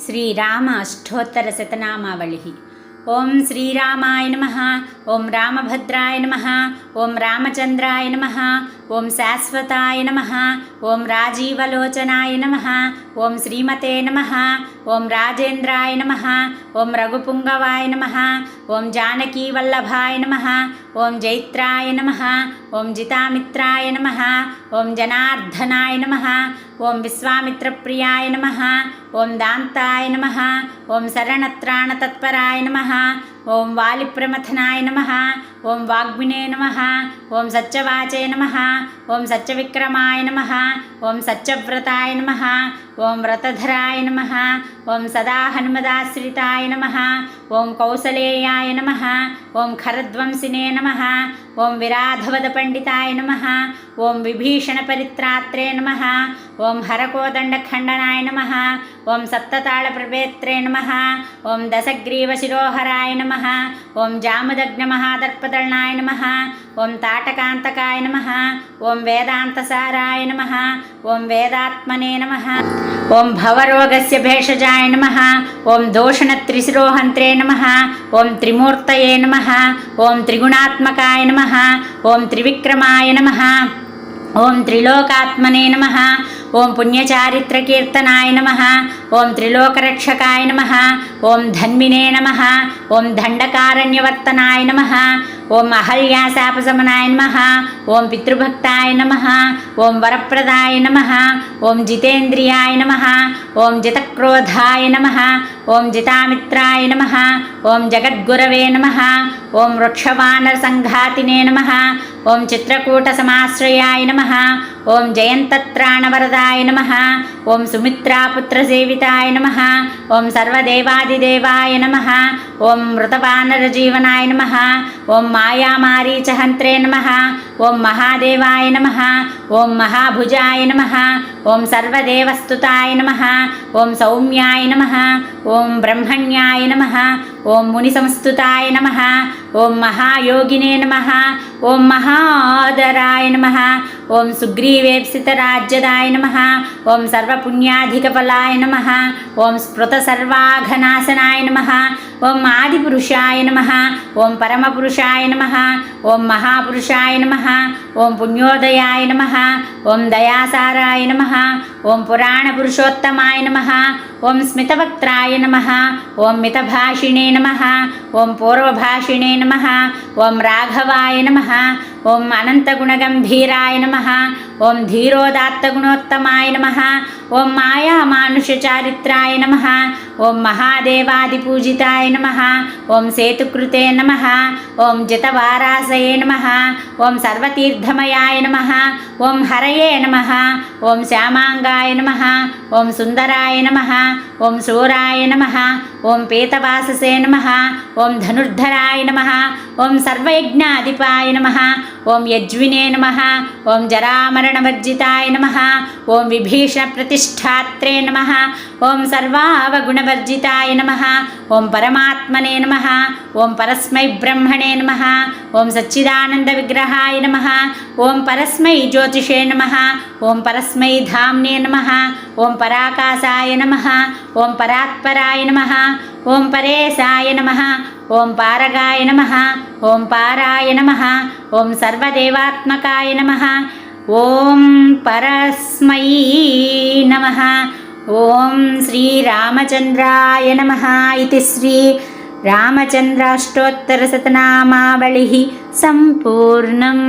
శ్రీరామ అష్టోత్తర శతనామావళి. ఓం శ్రీరామాయ నమః, ఓం రామభద్రాయ నమః, ఓం రామచంద్రాయ నమః, ఓం శాశ్వతాయ నమః, ఓం రాజీవలోచనాయ నమః, ఓం శ్రీమతే నమః, ఓం రాజేంద్రాయ నమః, ఓం రఘుపుంగవాయ నమః, ఓం జానకీవల్లభాయ నమః, ఓం జైత్రాయ నమః, ఓం జితామిత్రాయ నమః, ఓం జనార్దనాయ నమః, ఓం విశ్వామిత్రప్రియాయ నమః, ఓం దాంతాయ నమః, ఓం శరణత్రాణతత్పరాయ నమః, ఓం వాలిప్రమథనాయ నమః, ఓం వాగ్మినే నమః, ఓం సత్యవాచే నమః, ఓం సత్యవిక్రమాయ నమః, ఓం సత్యవ్రతాయ నమః, ఓం వ్రతధరాయ నమః, ఓం సదా హనుమదాశ్రితాయ నమః, ఓం కౌసలేయాయ నమః, ఓం ఖరధ్వంసినే నమః, ఓం విరాధవద పండితాయ నమః, ఓం విభీషణ పరిత్రాత్రే నమః, ఓం హరకోదండఖండనాయ నమః, ఓం సప్తతాళ ప్రభేత్రే నమః, ఓం దశగ్రీవ శిరోహరాయ నమః, ఓం జాముదగ్న మహాదర్పదళనాయ నమః, ఓం తాటకాంతకాయ నమః, ఓం వేదాంతసారాయ నమః, ఓం వేదాత్మనే నమః, ఓం భవరోగస్య భేషజాయ నమః, ఓం దోషణత్రిశిరోహంత్రే నమః, ఓం త్రిమూర్తయే నమః, ఓం త్రిగుణాత్మకాయ నమః, ఓం త్రివిక్రమాయ నమః, ఓం త్రిలోకాత్మనే నమః, ఓం పుణ్యచారిత్రకీర్తనాయ నమః, ఓం త్రిలోకరక్షకాయ నమః, ఓం ధన్వినే నమః, ఓం దండకారణ్యవర్తనాయ నమః, ఓం అహల్యాశాపశమనాయ నమః, ఓం పితృభక్తాయ నమః, ఓం వరప్రదాయ నమః, ఓం జితేంద్రియాయ నమః, ఓం జితక్రోధాయ నమః, ఓం జితామిత్రాయ నమః, ఓం జగద్గురవే నమః, ఓం వృక్షవానరసంఘాతినే నమః, ఓం చిత్రకూటసమాశ్రయాయ నమః, ఓం జయంతత్రాణవరదాయ నమః, ఓం సుమిత్రాపుత్రసేవితాయ నమః, ఓం సర్వదేవాదిదేవాయ నమః, ఓం మృతవానరజీవనాయ నమః, ఓం మాయామారీచహంత్రే నమః, ఓం మహాదేవాయ నమః, ఓం మహాభుజాయ నమః, ఓం సర్వదేవస్తుతాయ నమః, ఓం సౌమ్యాయ నమః, ఓం బ్రహ్మణ్యాయ నమః, ఓం మునిసంస్తుతాయ నమః, ఓం మహాయోగినే నమః, ఓం మహాదరాయ నమః, ఓం సుగ్రీవేప్సితరాజ్యదాయ నమః, ఓం సర్వపుణ్యాధికఫలాయ నమః, ఓం స్పృతసర్వాఘనాశనాయ నమః, ఓం ఆదిపురుషాయ నమః, ఓం పరమపురుషాయ నమః, ఓం మహాపురుషాయ నమః, ఓం పుణ్యోదయాయ నమః, ఓం దయాసారాయ నమః, ఓం పురాణపురుషోత్తమాయ నమః, ఓం స్మితవక్త్రాయ నమః, ఓం మితభాషిణే నమః, ఓం పూర్వభాషిణే నమః, ఓం రాఘవాయ నమః, ఓం అనంతగుణగంభీరాయ నమః, ఓం ధీరోదాత్తగుణోత్తమాయ నమః, ఓం మాయామానుషచారిత్రాయ నమః, ఓం మహాదేవాదిపూజితాయ నమః, ఓం సేతుకృతే నమః, ఓం జితవారాసయే నమః, ఓం సర్వతీర్థమయాయ నమః, ఓం హరయే నమః, ఓం శ్యామాంగాయ నమః, ఓం సుందరాయ నమః, ఓం శూరాయ నమః, ఓం పీతవాససే నమః, ఓం ధనుర్ధరాయ నమః, ఓం సర్వయజ్ఞాధిపాయ నమః, ఓం యజ్వినే నమః, ఓం జరామరణవర్జితాయ నమః, ఓం విభీషణ ప్రతిష్ఠాత్రే నమః, ఓం సర్వావగుణవర్జితాయ నమః, ఓం పరమాత్మనే నమః, ఓం పరస్మై బ్రహ్మణే నమః, ఓం సచ్చిదానంద విగ్రహాయ నమః, ఓం పరస్మై జ్యోతిషే నమః, ఓం పరస్మై ధామ్నే నమః, ఓం పరాకాశాయ నమః, ఓం పరాత్పరాయ నమః, ఓం పరేశాయ నమః, ఓం పారగాయ నమః, ఓం పారాయ నమః, ఓం సర్వదేవాత్మకాయ నమః, ఓం పరస్మై నమః, ఓం శ్రీరామచంద్రాయ నమః ఇతి శ్రీ రామచంద్రాష్టోత్తర శతనామావళి సంపూర్ణం.